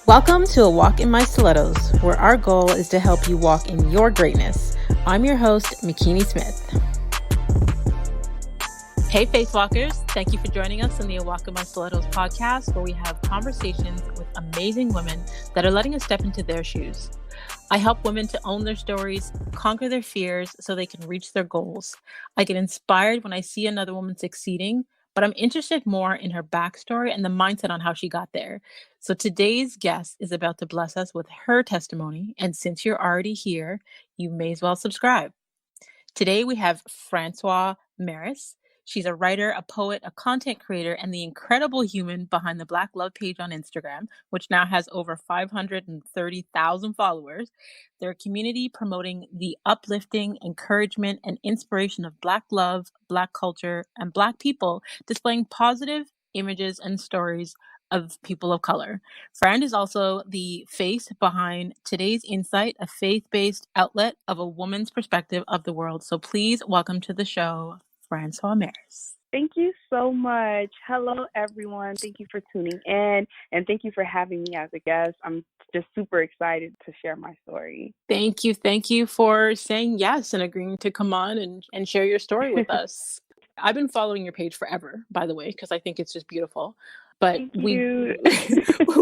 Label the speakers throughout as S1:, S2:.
S1: Welcome to A Walk in My Stilettos, where our goal is to help you walk in your greatness. I'm your host, McKinney Smith. Hey, Faith Walkers. Thank you for joining us on the A Walk in My Stilettos podcast, where we have conversations with amazing women that are letting us step into their shoes. I help women to own their stories, conquer their fears so they can reach their goals. I get inspired when I see another woman succeeding, but I'm interested more in her backstory and the mindset on how she got there. So today's guest is about to bless us with her testimony. And since you're already here, you may as well subscribe. Today we have Francoise Merus. She's a writer, a poet, a content creator, and the incredible human behind the Black Love page on Instagram, which now has over 530,000 followers. They're a community promoting the uplifting, encouragement, and inspiration of Black love, Black culture, and Black people, displaying positive images and stories of people of color. Fran is also the face behind Today's Insight, a faith-based outlet of a woman's perspective of the world. So please welcome to the show, Francoise Merus.
S2: Thank you so much. Hello, everyone. Thank you for tuning in, and thank you for having me as a guest. I'm just super excited to share my story.
S1: Thank you. Thank you for saying yes and agreeing to come on and share your story with us. I've been following your page forever, by the way, because I think it's just beautiful. But
S2: Thank you.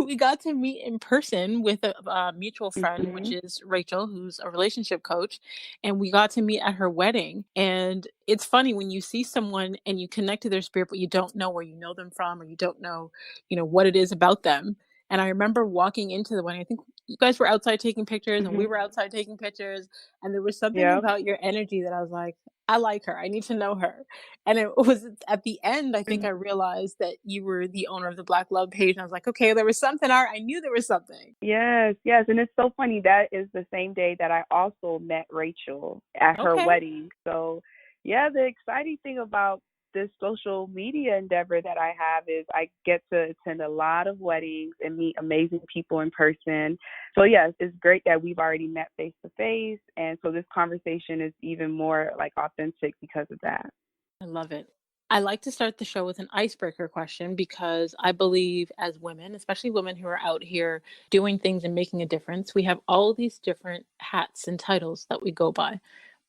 S1: we got to meet in person with a mutual friend, which is Rachel, who's a relationship coach. And we got to meet at her wedding. And it's funny when you see someone and you connect to their spirit, but you don't know where you know them from, or you don't know, what it is about them. And I remember walking into the wedding. I think you guys were outside taking pictures and we were outside taking pictures. And there was something
S2: Yep.
S1: about your energy that I was like, I like her. I need to know her. And it was at the end, I think I realized that you were the owner of the Black Love page. And I was like, okay, there was something. I knew there was something.
S2: Yes. And it's so funny. That is the same day that I also met Rachel at her wedding. So, yeah, the exciting thing about this social media endeavor that I have is I get to attend a lot of weddings and meet amazing people in person. So yes, it's great that we've already met face to face. And so this conversation is even more like authentic because of that.
S1: I love it. I like to start the show with an icebreaker question because I believe as women, especially women who are out here doing things and making a difference, we have all these different hats and titles that we go by.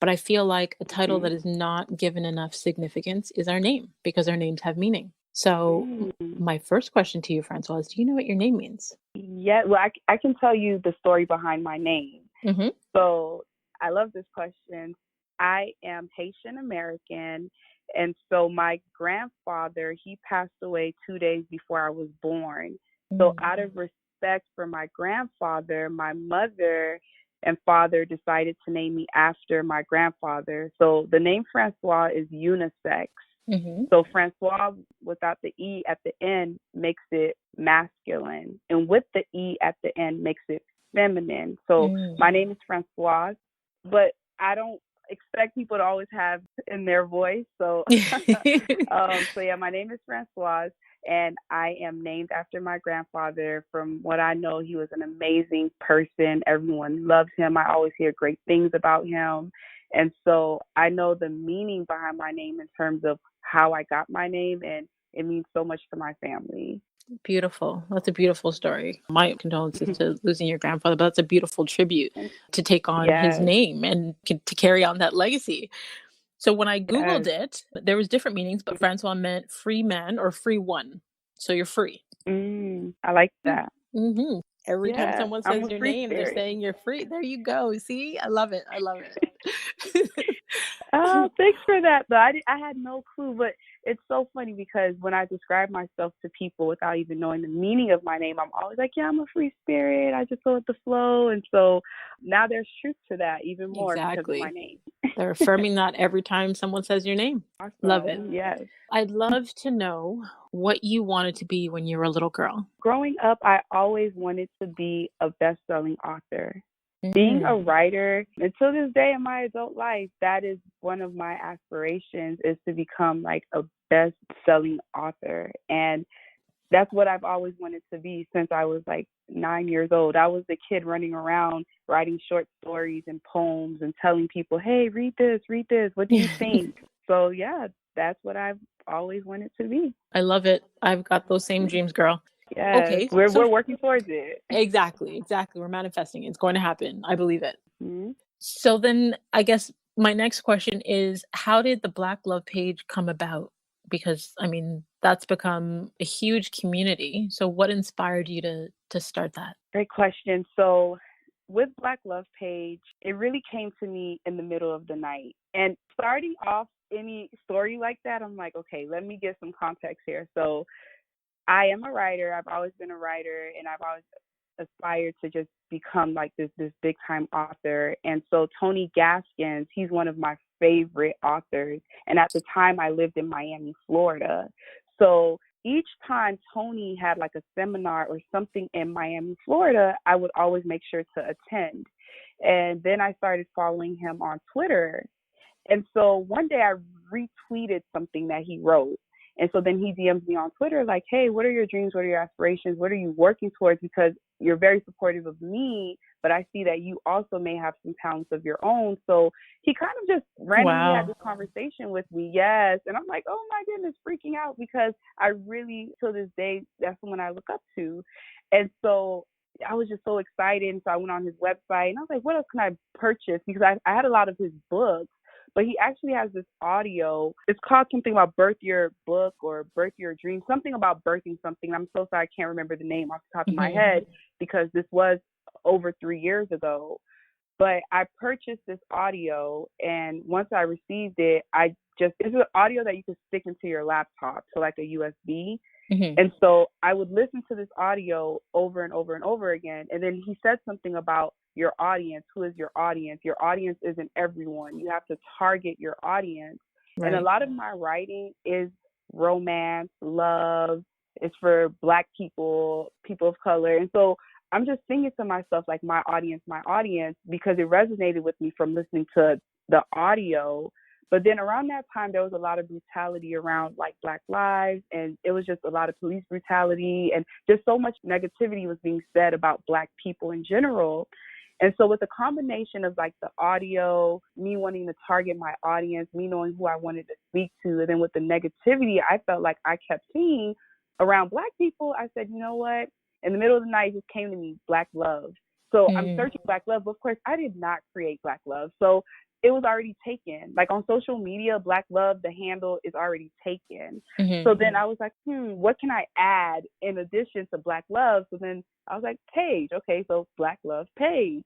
S1: But I feel like a title that is not given enough significance is our name, because our names have meaning. So my first question to you, Francois, is do you know what your name means?
S2: Yeah, well, I can tell you the story behind my name. So I love this question. I am Haitian American. And so my grandfather, he passed away 2 days before I was born. So out of respect for my grandfather, my mother and father decided to name me after my grandfather. So the name Francois is unisex. So Francois without the E at the end makes it masculine, and with the E at the end makes it feminine. So my name is Francoise, but I don't expect people to always have in their voice. So, so yeah, my name is Francoise, and I am named after my grandfather. From what I know, he was an amazing person. Everyone loves him. I always hear great things about him. And so I know the meaning behind my name in terms of how I got my name, and it means so much to my family.
S1: Beautiful. That's a beautiful story. My condolences to losing your grandfather, but that's a beautiful tribute to take on his name and to carry on that legacy. So when I Googled it, there was different meanings, but Francois meant free man or free one. So you're free.
S2: I like that.
S1: Every time someone says your name,
S2: spirit.
S1: they're saying you're free. There you go. See, I love it. I love it.
S2: Oh, thanks for that. Though I had no clue, but it's so funny because when I describe myself to people without even knowing the meaning of my name, I'm always like, yeah, I'm a free spirit. I just go with the flow. And so now there's truth to that even more because of my name.
S1: They're affirming that every time someone says your name.
S2: Awesome.
S1: Love it.
S2: Yes.
S1: I'd love to know what you wanted to be when you were a little girl.
S2: Growing up, I always wanted to be a best-selling author. Being a writer, until this day in my adult life, that is one of my aspirations, is to become like a best-selling author. And that's what I've always wanted to be since I was like 9 years old. I was the kid running around writing short stories and poems and telling people, hey, read this, what do you think? So yeah, that's what I've always wanted to be.
S1: I love it. I've got those same dreams, girl.
S2: Yes,
S1: Okay,
S2: we're
S1: so
S2: working towards it.
S1: exactly, exactly. We're manifesting. It's going to happen. I believe it.
S2: Mhm.
S1: So then I guess my next question is, how did the Black Love page come about? Because I mean, that's become a huge community. So what inspired you to start that?
S2: Great question. So with Black Love Page, it really came to me in the middle of the night. And starting off any story like that, I'm like, okay, let me give some context here. So I am a writer. I've always been a writer, and I've always aspired to just become like this big time author. And so Tony Gaskins, he's one of my favorite authors. And at the time, I lived in Miami, Florida. So each time Tony had like a seminar or something in Miami, Florida, I would always make sure to attend. And then I started following him on Twitter, and so one day I retweeted something that he wrote. And so then he DMs me on Twitter like, hey, what are your dreams? What are your aspirations? What are you working towards? Because you're very supportive of me, but I see that you also may have some talents of your own. So he kind of just randomly had
S1: Wow.
S2: this conversation with me. Yes. And I'm like, oh my goodness, freaking out because I really, to this day, that's someone I look up to. And so I was just so excited. And so I went on his website and I was like, what else can I purchase? Because I had a lot of his books, but he actually has this audio. It's called something about birth your book or birth your dream, something about birthing something. I'm so sorry, I can't remember the name off the top of my
S1: Mhm.
S2: head because this was over 3 years ago. But I purchased this audio, and once I received it, it's an audio that you can stick into your laptop, so like a USB.
S1: Mhm.
S2: And so I would listen to this audio over and over and over again. And then he said something about your audience. Who is your audience? Your audience isn't everyone. You have to target your audience. And a
S1: Right.
S2: lot of my writing is romance, love. It's for Black people, people of color. And so I'm just thinking to myself, like, my audience, because it resonated with me from listening to the audio. But then around that time, there was a lot of brutality around like Black lives, and it was just a lot of police brutality, and just so much negativity was being said about Black people in general. And so with the combination of like the audio, me wanting to target my audience, me knowing who I wanted to speak to, and then with the negativity, I felt like I kept seeing around Black people. I said, you know what? In the middle of the night, it just came to me, Black love. So I'm
S1: Mm.
S2: searching Black love, but of course, I did not create Black love. So it was already taken. Like on social media, Black love, the handle is already taken.
S1: Mhm.
S2: So then I was like, what can I add in addition to Black love? So then I was like, page. Okay, so Black love page.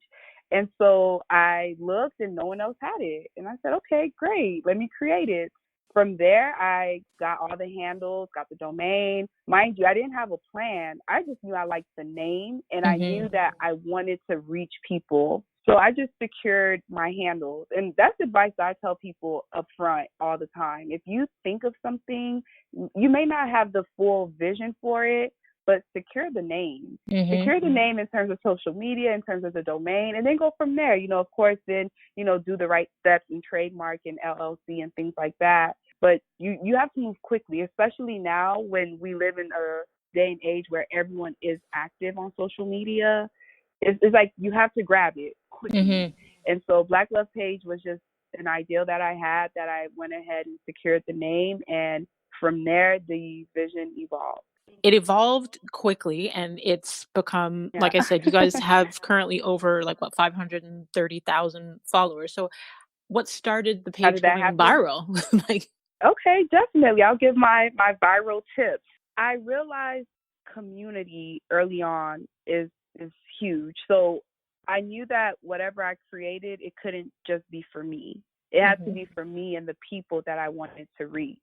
S2: And so I looked and no one else had it. And I said, okay, great. Let me create it. From there, I got all the handles, got the domain. Mind you, I didn't have a plan. I just knew I liked the name and I
S1: Mhm.
S2: knew that I wanted to reach people. So I just secured my handles. And that's advice that I tell people up front all the time. If you think of something, you may not have the full vision for it, but secure the name.
S1: Mhm.
S2: Secure the name in terms of social media, in terms of the domain, and then go from there. Of course, then, do the right steps and trademark and LLC and things like that. But you have to move quickly, especially now when we live in a day and age where everyone is active on social media. It's like you have to grab it quickly.
S1: Mhm.
S2: And so Black Love Page was just an ideal that I had that I went ahead and secured the name. And from there, the vision evolved.
S1: It evolved quickly and it's become,
S2: Yeah.
S1: like I said, you guys have currently over like what 530,000 followers. So what started the
S2: How
S1: page
S2: did that
S1: going
S2: happen?
S1: viral? Like,
S2: Okay, definitely. I'll give my viral tips. I realized community early on is huge. So I knew that whatever I created, it couldn't just be for me. It had to
S1: mhm.
S2: be for me and the people that I wanted to reach.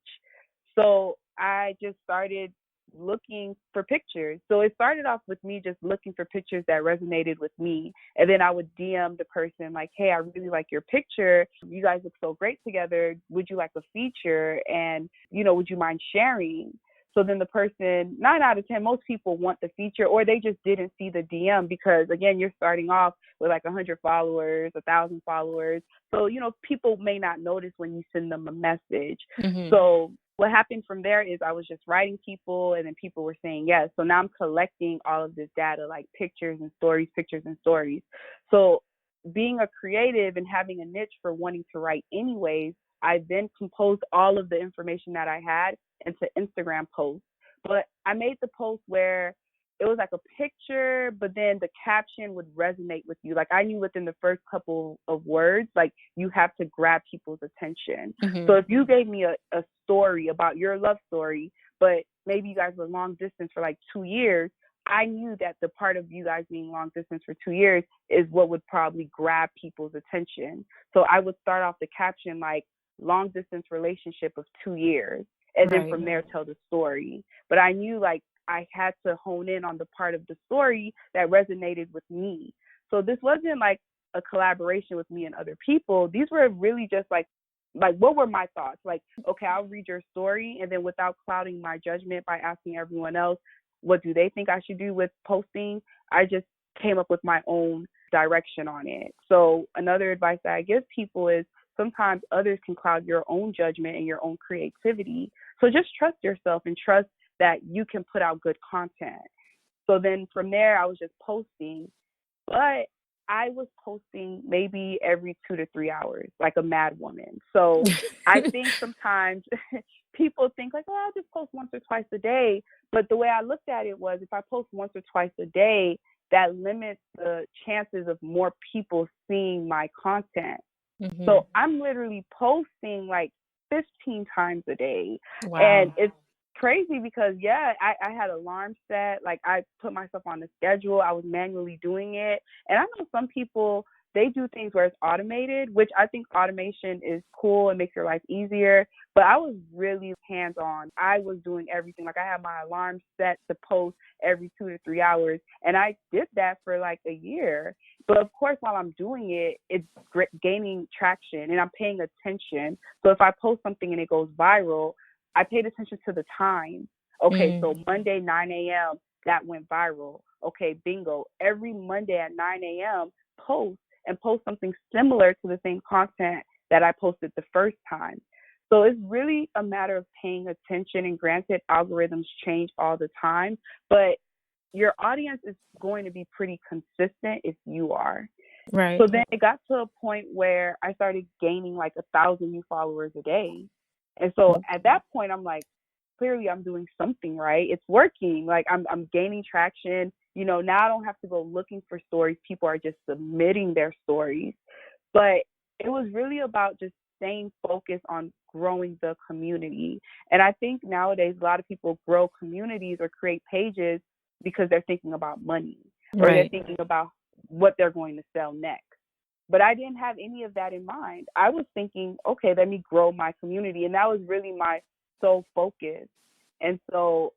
S2: So I just started looking for pictures. So it started off with me just looking for pictures that resonated with me. And then I would DM the person like, hey, I really like your picture. You guys look so great together. Would you like a feature? And, would you mind sharing? So then the person, 9 out of 10, most people want the feature or they just didn't see the DM because, again, you're starting off with like 100 followers, 1,000 followers. So, people may not notice when you send them a message.
S1: Mhm.
S2: So what happened from there is I was just writing people and then people were saying yes. So now I'm collecting all of this data, like pictures and stories, pictures and stories. So being a creative and having a niche for wanting to write anyways, I then composed all of the information that I had into Instagram posts. But I made the post where it was like a picture, but then the caption would resonate with you. Like I knew within the first couple of words, like you have to grab people's attention. So if you gave me a story about your love story, but maybe you guys were long distance for like 2 years, I knew that the part of you guys being long distance for 2 years is what would probably grab people's attention. So I would start off the caption like long distance relationship of 2 years, and then from there tell the story. But I knew like I had to hone in on the part of the story that resonated with me. So this wasn't like a collaboration with me and other people. These were really just like what were my thoughts? Like, okay, I'll read your story, and then without clouding my judgment by asking everyone else, what do they think I should do with posting? I just came up with my own direction on it. So another advice that I give people is sometimes others can cloud your own judgment and your own creativity. So just trust yourself and trust that you can put out good content. So then from there, I was just posting, but I was posting maybe every 2 to 3 hours, like a mad woman. So I think sometimes people think like, oh, I'll just post once or twice a day. But the way I looked at it was if I post once or twice a day, that limits the chances of more people seeing my content. So I'm literally posting like 15 times a day. Wow. And it's crazy because, I had alarms set. Like I put myself on the schedule. I was manually doing it. And I know some people, they do things where it's automated, which I think automation is cool and makes your life easier. But I was really hands-on. I was doing everything. Like I had my alarm set to post every 2 to 3 hours. And I did that for like a year. But of course, while I'm doing it, it's gaining traction and I'm paying attention. So if I post something and it goes viral, I paid attention to the time. Okay, so Monday, 9 a.m., that went viral. Okay, bingo. Every Monday at 9 a.m., post something similar to the same content that I posted the first time. So it's really a matter of paying attention. And granted, algorithms change all the time, but your audience is going to be pretty consistent if you are. Right. So then it got to a point where I started gaining like 1,000 new followers a day. And so at that point, I'm like, clearly I'm doing something right. It's working. Like I'm gaining traction. You know, now I don't have to go looking for stories. People are just submitting their stories. But it was really about just staying focused on growing the community. And I think nowadays a lot of people grow communities or create pages because they're thinking about money or they're thinking about what they're going to sell next. But I didn't have any of that in mind. I was thinking, okay, let me grow my community. And that was really my sole focus. And so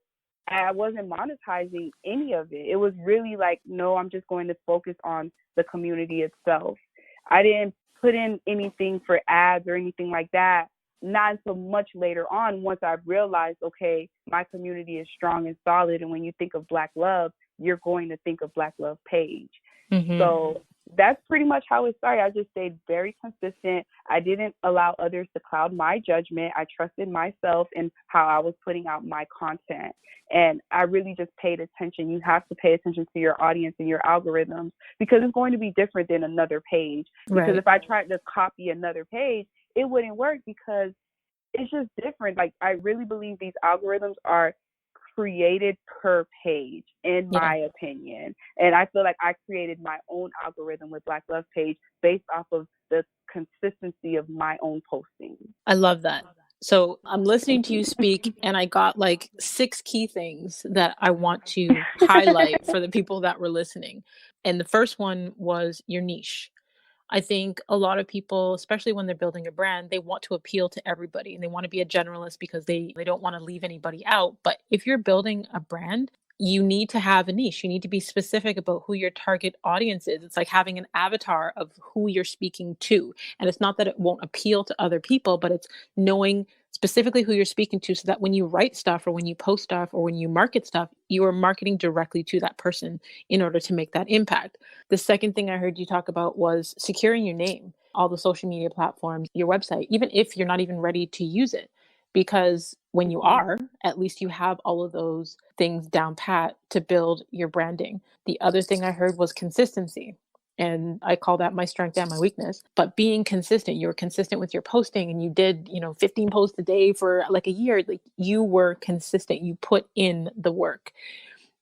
S2: I wasn't monetizing any of it. It was really like, no, I'm just going to focus on the community itself. I didn't put in anything for ads or anything like that. Not until much later on, once I realized, okay, my community is strong and solid. And when you think of Black love, you're going to think of Black love page. So that's pretty much how it started. I just stayed very consistent. I didn't allow others to cloud my judgment. I trusted myself and how I was putting out my content. And I really just paid attention. You have to pay attention to your audience and your algorithms because it's going to be different than another page. Because if I tried to copy another page, it wouldn't work because it's just different. Like I really believe these algorithms are created per page, in my opinion. And I feel like I created my own algorithm with Black Love Page based off of the consistency of my own posting.
S1: I love that. So I'm listening to you speak and I got like 6 key things that I want to highlight for the people that were listening. And the first one was your niche. I think a lot of people, especially when they're building a brand, they want to appeal to everybody and they want to be a generalist because they don't want to leave anybody out. But if you're building a brand, you need to have a niche. You need to be specific about who your target audience is. It's like having an avatar of who you're speaking to. And it's not that it won't appeal to other people, but it's knowing specifically who you're speaking to so that when you write stuff or when you post stuff or when you market stuff, you are marketing directly to that person in order to make that impact. The second thing I heard you talk about was securing your name, all the social media platforms, your website, even if you're not even ready to use it. Because when you are, at least you have all of those things down pat to build your branding. The other thing I heard was consistency. And I call that my strength and my weakness. But being consistent, you were consistent with your posting and you did, 15 posts a day for like a year. Like you were consistent. You put in the work.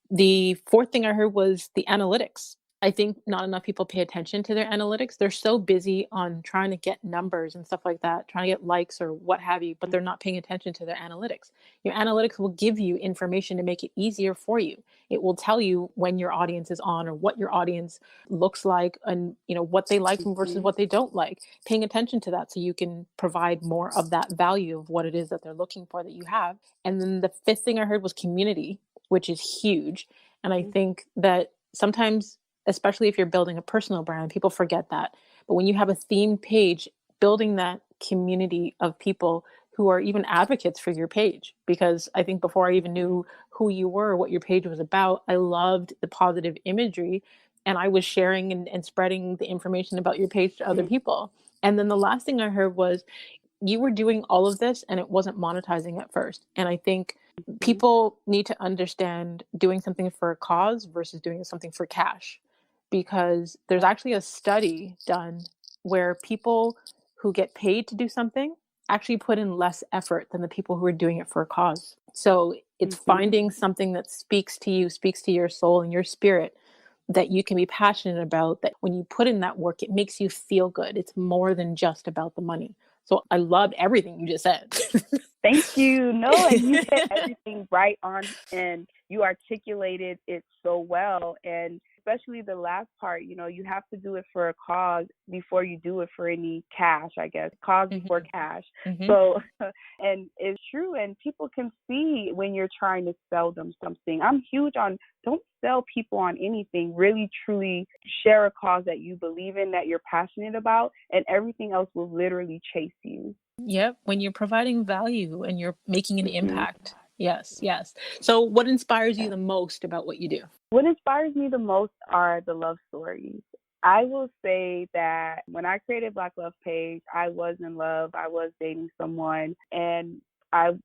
S1: The fourth thing I heard was the analytics. I think not enough people pay attention to their analytics. They're so busy on trying to get numbers and stuff like that, trying to get likes or what have you, but they're not paying attention to their analytics. Your analytics will give you information to make it easier for you. It will tell you when your audience is on or what your audience looks like and, what they like versus what they don't like. Paying attention to that so you can provide more of that value of what it is that they're looking for that you have. And then the fifth thing I heard was community, which is huge. And I think that sometimes, especially if you're building a personal brand, people forget that. But when you have a themed page, building that community of people who are even advocates for your page, because I think before I even knew who you were, what your page was about, I loved the positive imagery and I was sharing and spreading the information about your page to other people. And then the last thing I heard was you were doing all of this and it wasn't monetizing at first. And I think people need to understand doing something for a cause versus doing something for cash, because there's actually a study done where people who get paid to do something actually put in less effort than the people who are doing it for a cause. So it's finding something that speaks to you, speaks to your soul and your spirit, that you can be passionate about, that when you put in that work, it makes you feel good. It's more than just about the money. So I loved everything you just said.
S2: Thank you. No, and you said everything right on, and you articulated it so well. And especially the last part, you have to do it for a cause before you do it for any cash, I guess. Cause before cash. So, and it's true. And people can see when you're trying to sell them something. I'm huge on don't sell people on anything. Really, truly share a cause that you believe in, that you're passionate about, and everything else will literally chase you.
S1: Yep. When you're providing value and you're making an impact. Yes. Yes. So what inspires you the most about what you do?
S2: What inspires me the most are the love stories. I will say that when I created Black Love Page, I was in love. I was dating someone and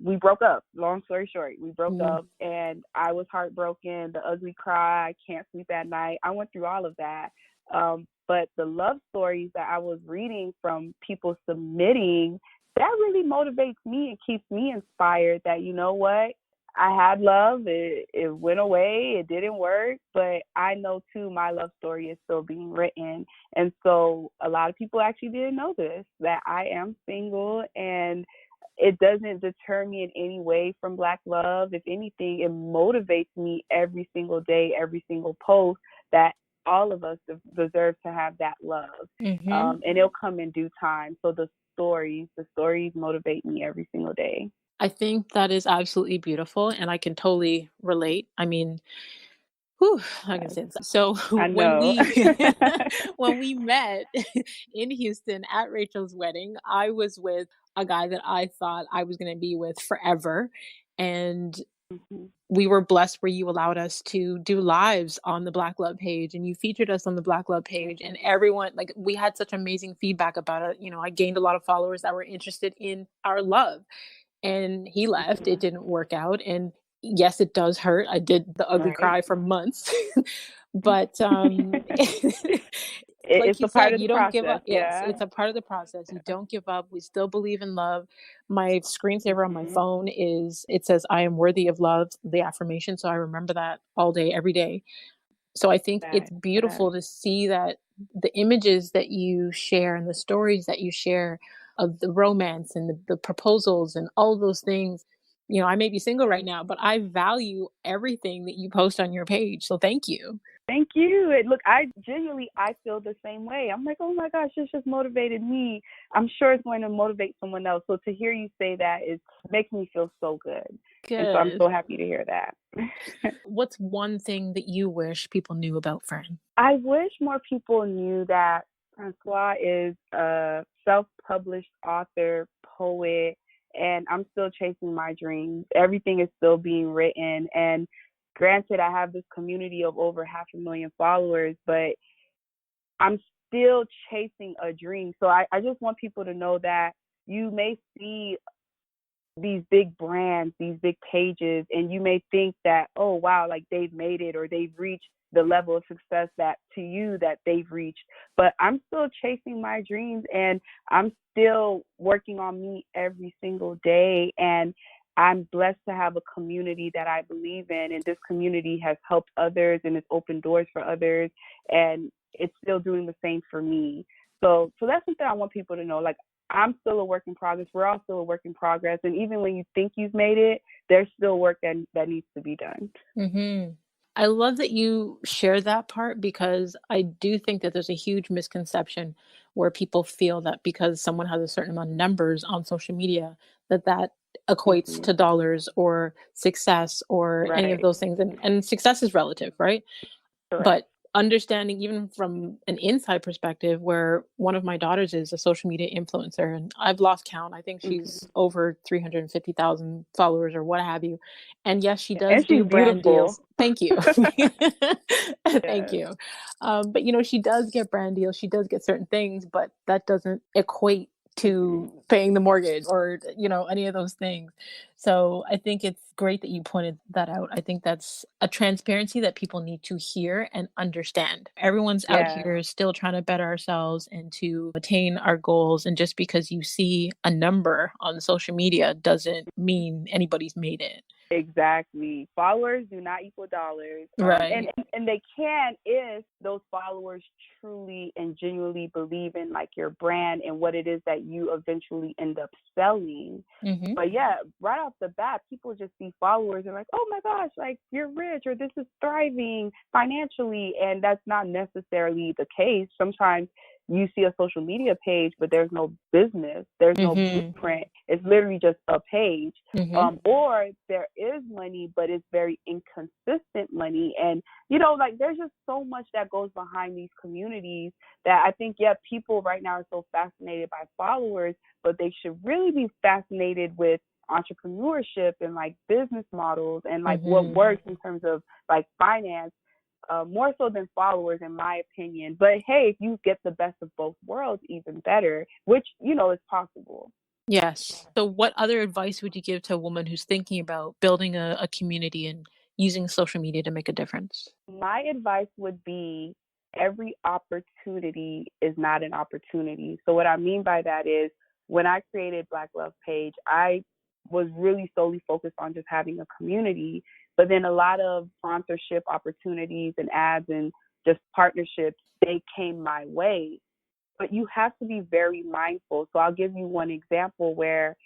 S2: we broke up. Long story short, we broke up and I was heartbroken, the ugly cry, I can't sleep at night. I went through all of that. But the love stories that I was reading from people submitting, that really motivates me and keeps me inspired that, you know what, I had love, it went away, it didn't work, but I know too my love story is still being written. And so a lot of people actually didn't know this, that I am single, and it doesn't deter me in any way from Black love. If anything, it motivates me every single day, every single post, that all of us deserve to have that love. And it'll come in due time. So the stories motivate me every single day.
S1: I think that is absolutely beautiful, and I can totally relate. I mean, whew, I can say that. So
S2: I
S1: when
S2: know.
S1: when we met in Houston at Rachel's wedding, I was with a guy that I thought I was going to be with forever, and we were blessed where you allowed us to do lives on the Black Love page, and you featured us on the Black Love page, and everyone, like, we had such amazing feedback about it. I gained a lot of followers that were interested in our love. And he left. It didn't work out. And yes, it does hurt. I did the ugly cry for months. But like
S2: It's
S1: you
S2: a part
S1: said,
S2: of the
S1: you don't give
S2: process.
S1: up. Yes, it's a part of the process. You don't give up. We still believe in love. My screensaver on my phone it says, "I am worthy of love," the affirmation. So I remember that all day, every day. So I think it's beautiful to see that the images that you share and the stories that you share of the romance and the proposals and all those things. I may be single right now, but I value everything that you post on your page. So thank you.
S2: Thank you. And look, I feel the same way. I'm like, oh my gosh, this just motivated me. I'm sure it's going to motivate someone else. So to hear you say that, it makes me feel so good.
S1: Good.
S2: And so I'm so happy to hear that.
S1: What's one thing that you wish people knew about Fran?
S2: I wish more people knew that Francoise is a self-published author, poet, and I'm still chasing my dreams. Everything is still being written. And granted, I have this community of over 500,000 followers, but I'm still chasing a dream. So I just want people to know that you may see these big brands, these big pages, and you may think that, oh, wow, like they've made it or they've reached the level of success that to you that they've reached. But I'm still chasing my dreams, and I'm still working on me every single day. And I'm blessed to have a community that I believe in, and this community has helped others and it's opened doors for others, and it's still doing the same for me. So that's something I want people to know. Like, I'm still a work in progress. We're all still a work in progress, and even when you think you've made it, there's still work that needs to be done.
S1: Mm-hmm. I love that you share that part because I do think that there's a huge misconception where people feel that because someone has a certain amount of numbers on social media, that equates
S2: Hmm.
S1: to dollars or success or any of
S2: Right.
S1: those things. And success is relative, right?
S2: Correct.
S1: But understanding even from an inside perspective where one of my daughters is a social media influencer and I've lost count. I think she's
S2: Hmm.
S1: over 350,000 followers or what have you. And yes, she does
S2: And
S1: do
S2: she's
S1: brand
S2: beautiful.
S1: deals. Thank you. Thank
S2: Yes.
S1: you. But she does get brand deals. She does get certain things, but that doesn't equate
S2: Hmm.
S1: to paying the mortgage or any of those things. So I think it's great that you pointed that out. I think that's a transparency that people need to hear and understand. Everyone's out
S2: Yeah.
S1: here still trying to better ourselves and to attain our goals. And just because you see a number on social media doesn't mean anybody's made it.
S2: Exactly. Followers do not equal dollars. And,
S1: Right.
S2: and they can if those followers truly and genuinely believe in like your brand and what it is that you eventually end up selling.
S1: Mm-hmm.
S2: But yeah, right off the bat, people just see followers and like, oh my gosh, like you're rich or this is thriving financially. And that's not necessarily the case. Sometimes you see a social media page, but there's no business, there's no
S1: Mm-hmm.
S2: blueprint. It's literally just a page.
S1: Mm-hmm.
S2: Or there is money, but it's very inconsistent money. And, like there's just so much that goes behind these communities that I think, yeah, people right now are so fascinated by followers, but they should really be fascinated with entrepreneurship and like business models and like what
S1: Mm-hmm.
S2: works in terms of like finance, more so than followers, in my opinion. But hey, if you get the best of both worlds, even better, which, is possible.
S1: Yes. So what other advice would you give to a woman who's thinking about building a community and using social media to make a difference?
S2: My advice would be every opportunity is not an opportunity. So, what I mean by that is when I created Black Love Page, I was really solely focused on just having a community. But then a lot of sponsorship opportunities and ads and just partnerships, they came my way, but you have to be very mindful. So I'll give you one example where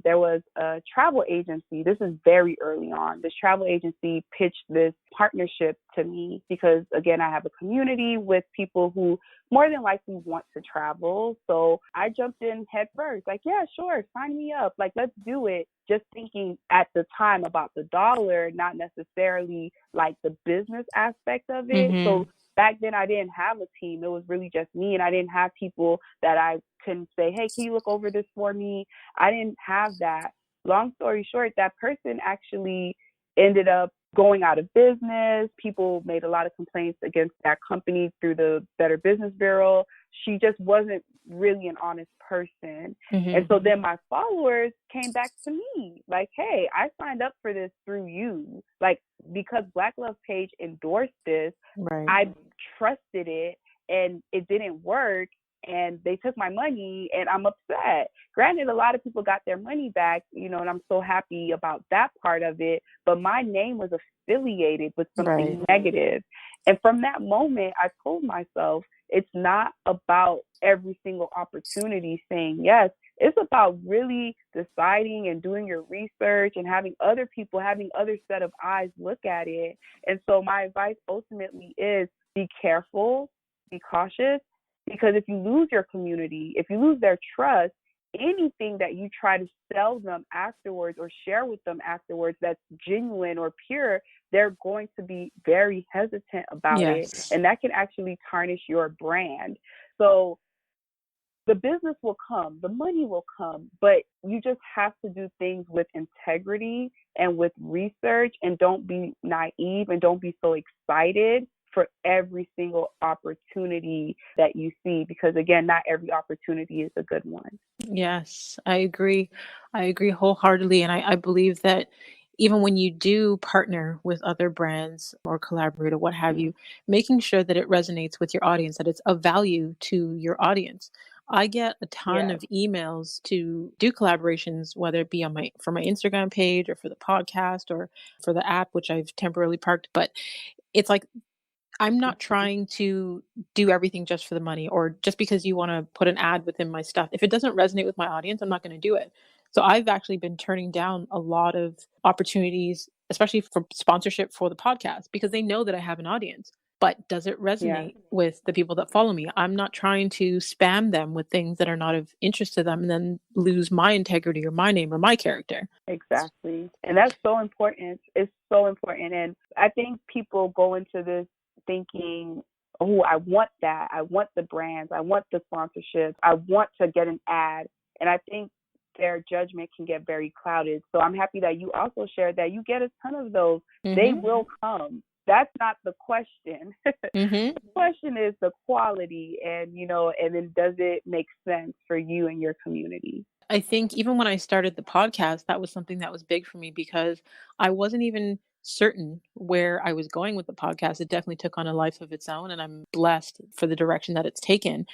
S2: there was a travel agency. This is very early on. This travel agency pitched this partnership to me because, again, I have a community with people who more than likely want to travel. So I jumped in head first, like, yeah, sure, sign me up. Like, let's do it. Just thinking at the time about the dollar, not necessarily like the business aspect of it.
S1: Mm-hmm.
S2: So back then I didn't have a team. It was really just me, and I didn't have people that I can say, hey, can you look over this for me? I didn't have that. Long story short, that person actually ended up going out of business. People made a lot of complaints against that company through the Better Business Bureau. She just wasn't really an honest person. And
S1: Mm-hmm.
S2: so then my followers came back to me like, hey, I signed up for this through you. Like, because Black Love Page endorsed this,
S1: Right.
S2: I trusted it, and it didn't work, and they took my money, and I'm upset. Granted, a lot of people got their money back, and I'm so happy about that part of it, but my name was affiliated with
S1: Right.
S2: something negative. And from that moment, I told myself it's not about every single opportunity saying yes. It's about really deciding and doing your research and having other people, having other set of eyes look at it. And so my advice ultimately is be careful, be cautious, because if you lose your community, if you lose their trust, anything that you try to sell them afterwards or share with them afterwards that's genuine or pure, they're going to be very hesitant about it.
S1: Yes.
S2: And that can actually tarnish your brand. So the business will come, the money will come, but you just have to do things with integrity and with research, and don't be naive and don't be so excited for every single opportunity that you see, because again, not every opportunity is a good one.
S1: Yes, I agree. I agree wholeheartedly. And I believe that even when you do partner with other brands or collaborate or what have
S2: Mm-hmm.
S1: you, making sure that it resonates with your audience, that it's of value to your audience. I get a ton
S2: Yeah.
S1: of emails to do collaborations, whether it be on for my Instagram page or for the podcast or for the app, which I've temporarily parked. But it's like I'm not
S2: Mhm.
S1: trying to do everything just for the money or just because you want to put an ad within my stuff. If it doesn't resonate with my audience, I'm not going to do it. So I've actually been turning down a lot of opportunities, especially for sponsorship for the podcast, because they know that I have an audience. But does it
S2: Yeah.
S1: resonate with the people that follow me? I'm not trying to spam them with things that are not of interest to them and then lose my integrity or my name or my character.
S2: Exactly. And that's so important. It's so important. And I think people go into this thinking, oh, I want that. I want the brands. I want the sponsorship. I want to get an ad. And I think their judgment can get very clouded. So I'm happy that you also shared that you get a ton of those. They
S1: Mhm.
S2: will come. That's not the question.
S1: Mhm.
S2: The question is the quality and, and then does it make sense for you and your community?
S1: I think even when I started the podcast, that was something that was big for me because I wasn't even certain where I was going with the podcast. It definitely took on a life of its own, and I'm blessed for the direction that it's taken.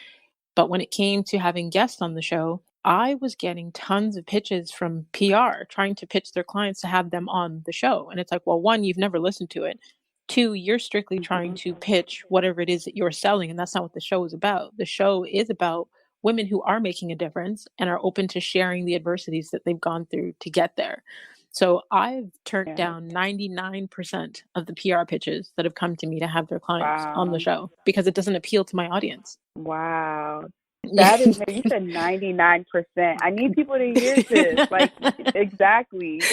S1: But when it came to having guests on the show, I was getting tons of pitches from PR trying to pitch their clients to have them on the show. And it's like, well, one, you've never listened to it. Two, you're strictly trying
S2: Mhm.
S1: to pitch whatever it is that you're selling. And that's not what the show is about. The show is about women who are making a difference and are open to sharing the adversities that they've gone through to get there. So I've turned
S2: Yeah.
S1: down 99% of the PR pitches that have come to me to have their clients on the
S2: Wow.
S1: show because it doesn't appeal to my audience.
S2: Wow. That is, you said 99%. I need people to hear this. Like, exactly.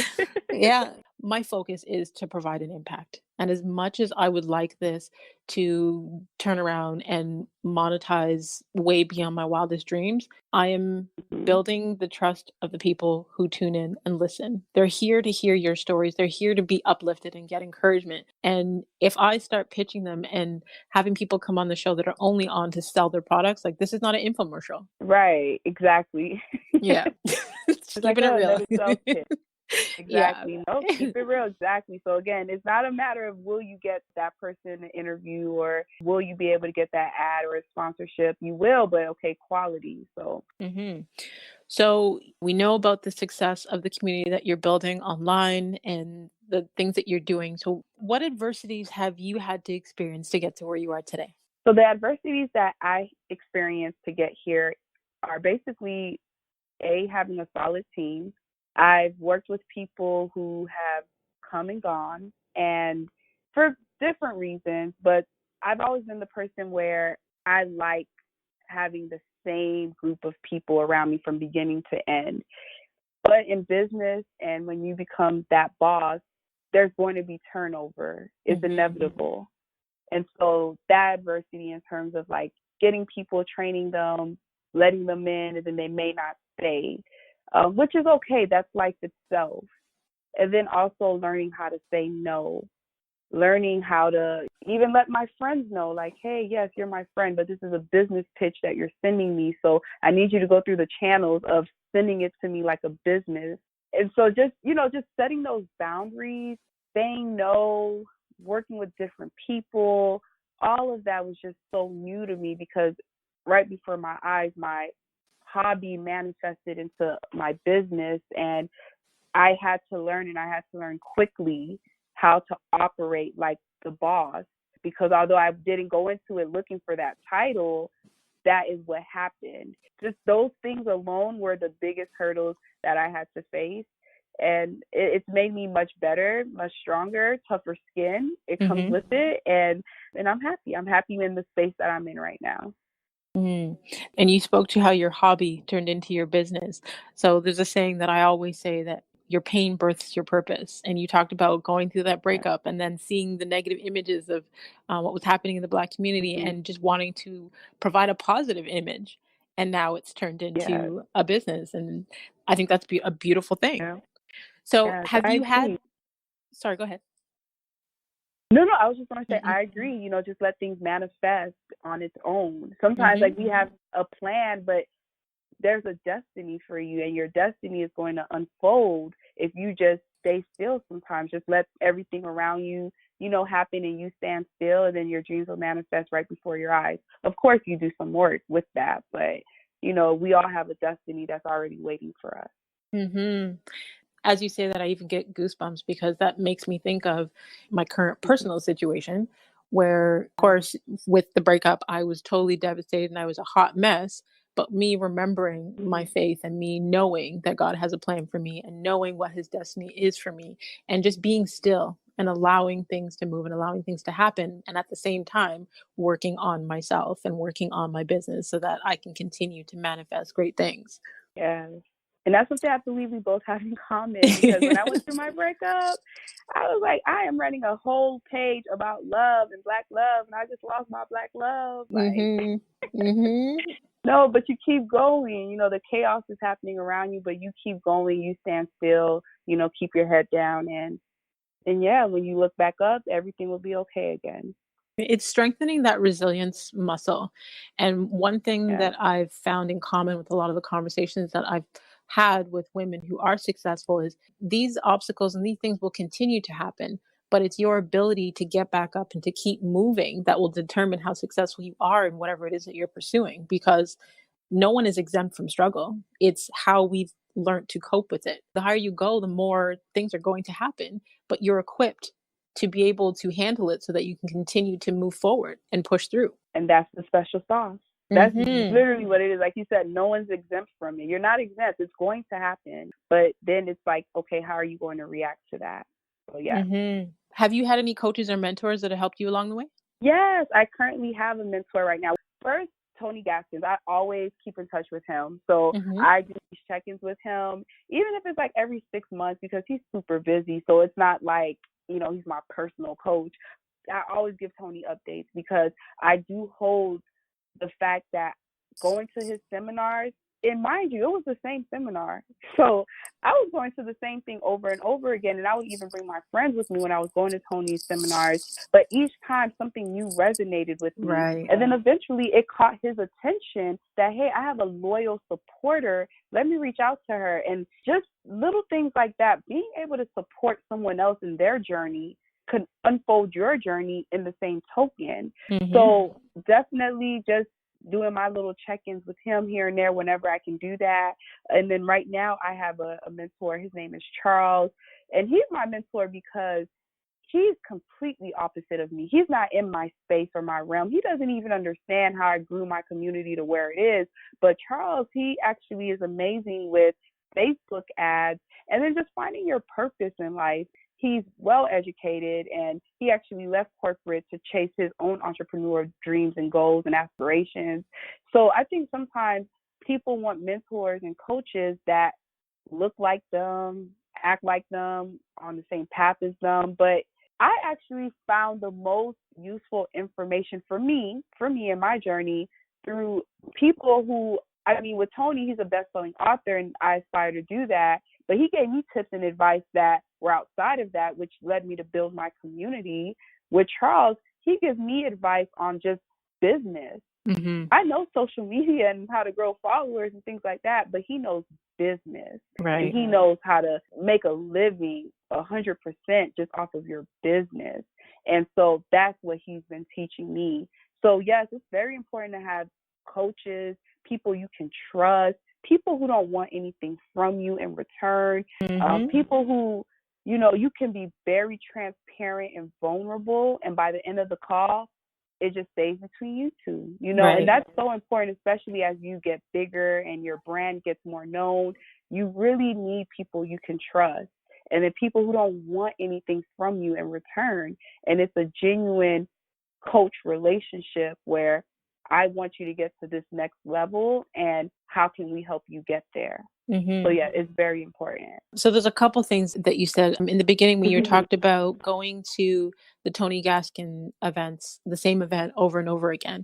S1: Yeah, my focus is to provide an impact. And as much as I would like this to turn around and monetize way beyond my wildest dreams, I am
S2: Mhm.
S1: building the trust of the people who tune in and listen. They're here to hear your stories. They're here to be uplifted and get encouragement. And if I start pitching them and having people come on the show that are only on to sell their products, like this is not an infomercial.
S2: Right, exactly.
S1: Yeah. Just
S2: It's like
S1: keeping it
S2: a
S1: real.
S2: another self pitch.
S1: Yeah.
S2: Exactly. No, keep it real. Exactly. So again, it's not a matter of will you get that person an interview or will you be able to get that ad or a sponsorship. You will, but okay, quality. So
S1: hmm So we know about the success of the community that you're building online and the things that you're doing. So what adversities have you had to experience to get to where you are today?
S2: So the adversities that I experienced to get here are basically having a solid team. I've worked with people who have come and gone and for different reasons, but I've always been the person where I like having the same group of people around me from beginning to end. But in business and when you become that boss, there's going to be turnover. It's
S1: hmm
S2: inevitable. And so that adversity in terms of like getting people, training them, letting them in, and then they may not stay, which is okay. That's life itself. And then also learning how to say no, learning how to even let my friends know, like, hey, yes, you're my friend, but this is a business pitch that you're sending me. So I need you to go through the channels of sending it to me like a business. And so just, just setting those boundaries, saying no, working with different people, all of that was just so new to me because right before my eyes, my hobby manifested into my business. And I had to learn and I had to learn quickly how to operate like the boss because although I didn't go into it looking for that title, that is what happened. Just those things alone were the biggest hurdles that I had to face. And it's made me much better, much stronger, tougher skin. It comes
S1: hmm
S2: with it. And I'm happy. I'm happy in the space that I'm in right now.
S1: Mm. And you spoke to how your hobby turned into your business. So there's a saying that I always say that your pain births your purpose. And you talked about going through that
S2: Yes.
S1: breakup and then seeing the negative images of what was happening in the Black community
S2: Mm-hmm.
S1: and just wanting to provide a positive image. And now it's turned
S2: Yes.
S1: into a business. And I think that's a beautiful thing.
S2: Yeah.
S1: So
S2: Yes.
S1: have
S2: I
S1: you had,
S2: agree.
S1: sorry, go ahead.
S2: No, no, I was just gonna say
S1: hmm
S2: I agree. Just let things manifest on its own. Sometimes
S1: hmm
S2: like we have a plan, but there's a destiny for you, and your destiny is going to unfold if you just stay still. Sometimes just let everything around you, happen, and you stand still, and then your dreams will manifest right before your eyes. Of course, you do some work with that, but we all have a destiny that's already waiting for us.
S1: Mm-hmm. As you say that, I even get goosebumps because that makes me think of my current personal situation where, of course, with the breakup, I was totally devastated and I was a hot mess. But me remembering my faith and me knowing that God has a plan for me and knowing what his destiny is for me and just being still and allowing things to move and allowing things to happen. And at the same time, working on myself and working on my business so that I can continue to manifest great things.
S2: Yes. And that's something I believe we both have in common, because when I went through my breakup, I was like, I am running a whole page about love and Black love, and I just lost my Black love. No, but you keep going. The chaos is happening around you, but you keep going. You stand still, keep your head down. And yeah, when you look back up, everything will be okay again.
S1: It's strengthening that resilience muscle. And one thing that I've found in common with a lot of the conversations that I've had with women who are successful is these obstacles and these things will continue to happen, but it's your ability to get back up and to keep moving that will determine how successful you are in whatever it is that you're pursuing, because no one is exempt from struggle. It's how we've learned to cope with it. The higher you go, the more things are going to happen, but you're equipped to be able to handle it so that you can continue to move forward and push through.
S2: And that's the special sauce. That's literally what it is. Like you said, no one's exempt from it. You're not exempt. It's going to happen. But then it's like, okay, how are you going to react to that? So, yeah.
S1: Have you had any coaches or mentors that have helped you along the way?
S2: Yes, I currently have a mentor right now. First, Tony Gaskins. I always keep in touch with him. So I do these check-ins with him, even if it's like every 6 months, because he's super busy. So it's not like, he's my personal coach. I always give Tony updates because I do hold the fact that going to his seminars, and mind you, it was the same seminar. So I was going to the same thing over and over again. And I would even bring my friends with me when I was going to Tony's seminars. But each time something new resonated with me. Right. And then eventually it caught his attention that, hey, I have a loyal supporter. Let me reach out to her. And just little things like that, being able to support someone else in their journey could unfold your journey in the same token. So definitely just doing my little check-ins with him here and there whenever I can do that. And then right now I have a mentor. His name is Charles. And he's my mentor because he's completely opposite of me. He's not in my space or my realm. He doesn't even understand how I grew my community to where it is. But Charles, he actually is amazing with Facebook ads and then just finding your purpose in life. He's well educated, and he actually left corporate to chase his own entrepreneur dreams and goals and aspirations. So I think sometimes people want mentors and coaches that look like them, act like them, on the same path as them. But I actually found the most useful information for me in my journey through people who, with Tony, he's a best-selling author, and I aspire to do that. But he gave me tips and advice that were outside of that, which led me to build my community. With Charles, he gives me advice on just business. I know social media and how to grow followers and things like that, but he knows business. Right. And he knows how to make a living 100% just off of your business. And so that's what he's been teaching me. So yes, it's very important to have coaches, people you can trust, people who don't want anything from you in return, people who, you can be very transparent and vulnerable. And by the end of the call, it just stays between you two, right. And that's so important, especially as you get bigger and your brand gets more known. You really need people you can trust, and then people who don't want anything from you in return. And it's a genuine coach relationship where I want you to get to this next level, and how can we help you get there? So yeah, it's very important.
S1: So there's a couple things that you said in the beginning when you talked about going to the Tony Gaskin events, the same event over and over again.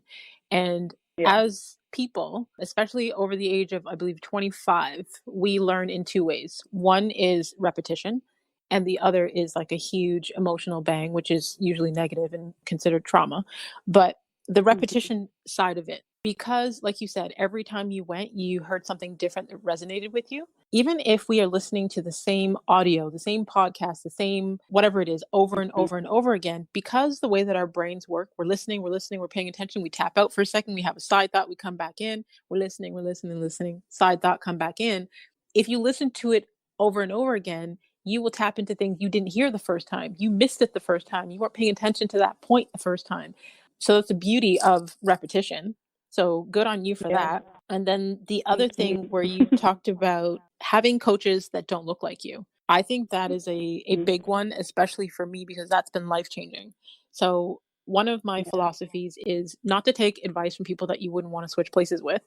S1: And as people, especially over the age of, I believe, 25, we learn in two ways. One is repetition, and the other is like a huge emotional bang, which is usually negative and considered trauma. But the repetition side of it, Because, like you said, every time you went, you heard something different that resonated with you. Even if we are listening to the same audio, the same podcast, the same whatever it is over and over and over again, because the way that our brains work, we're listening, we're paying attention, we tap out for a second, we have a side thought, we come back in, we're listening, side thought, come back in. If you listen to it over and over again, you will tap into things you didn't hear the first time. You missed it the first time. You weren't paying attention to that point the first time. So that's the beauty of repetition. So good on you for that. And then the other thing where you talked about having coaches that don't look like you. I think that is a big one, especially for me, because that's been life-changing. So one of my philosophies is not to take advice from people that you wouldn't want to switch places with.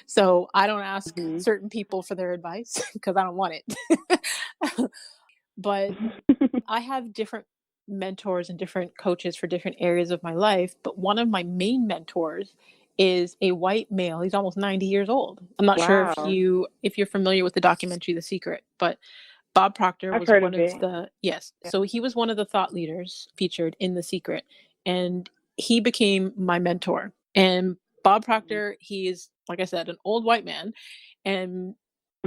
S1: So I don't ask certain people for their advice because I don't want it. But I have different mentors and different coaches for different areas of my life. But one of my main mentors is a white male. He's almost 90 years old. I'm not sure if you're familiar with the documentary The Secret, but Bob Proctor was one of the So he was one of the thought leaders featured in The Secret, and he became my mentor. And Bob Proctor, he is, like I said, an old white man, and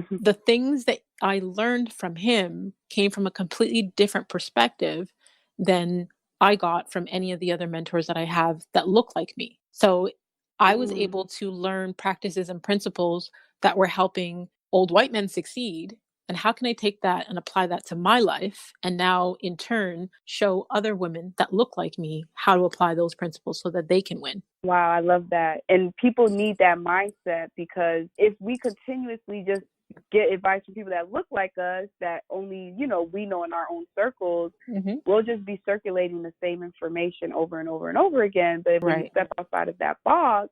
S1: the things that I learned from him came from a completely different perspective than I got from any of the other mentors that I have that look like me. So I was able to learn practices and principles that were helping old white men succeed. And how can I take that and apply that to my life? And now, in turn, show other women that look like me how to apply those principles so that they can win.
S2: Wow, I love that. And people need that mindset, because if we continuously just get advice from people that look like us, that only, we know in our own circles, we'll just be circulating the same information over and over and over again. But if you step outside of that box,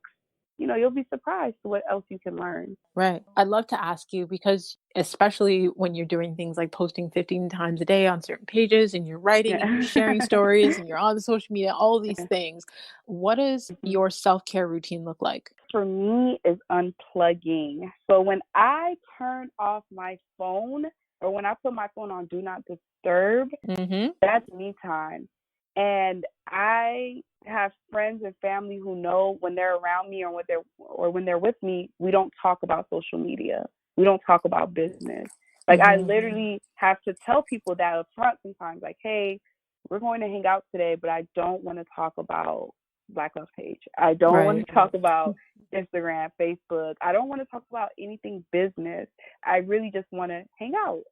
S2: you'll be surprised to what else you can learn.
S1: Right. I'd love to ask you, because especially when you're doing things like posting 15 times a day on certain pages, and you're writing and you're sharing stories and you're on social media, all of these things, what does your self-care routine look like?
S2: For me, is unplugging. So when I turn off my phone, or when I put my phone on Do Not Disturb, that's me time. And I have friends and family who know when they're around me, or when they're with me, we don't talk about social media. We don't talk about business. Like I literally have to tell people that up front sometimes, like, hey, we're going to hang out today, but I don't want to talk about Black Love Page. I don't want to talk about Instagram, Facebook. I don't want to talk about anything business. I really just want to hang out.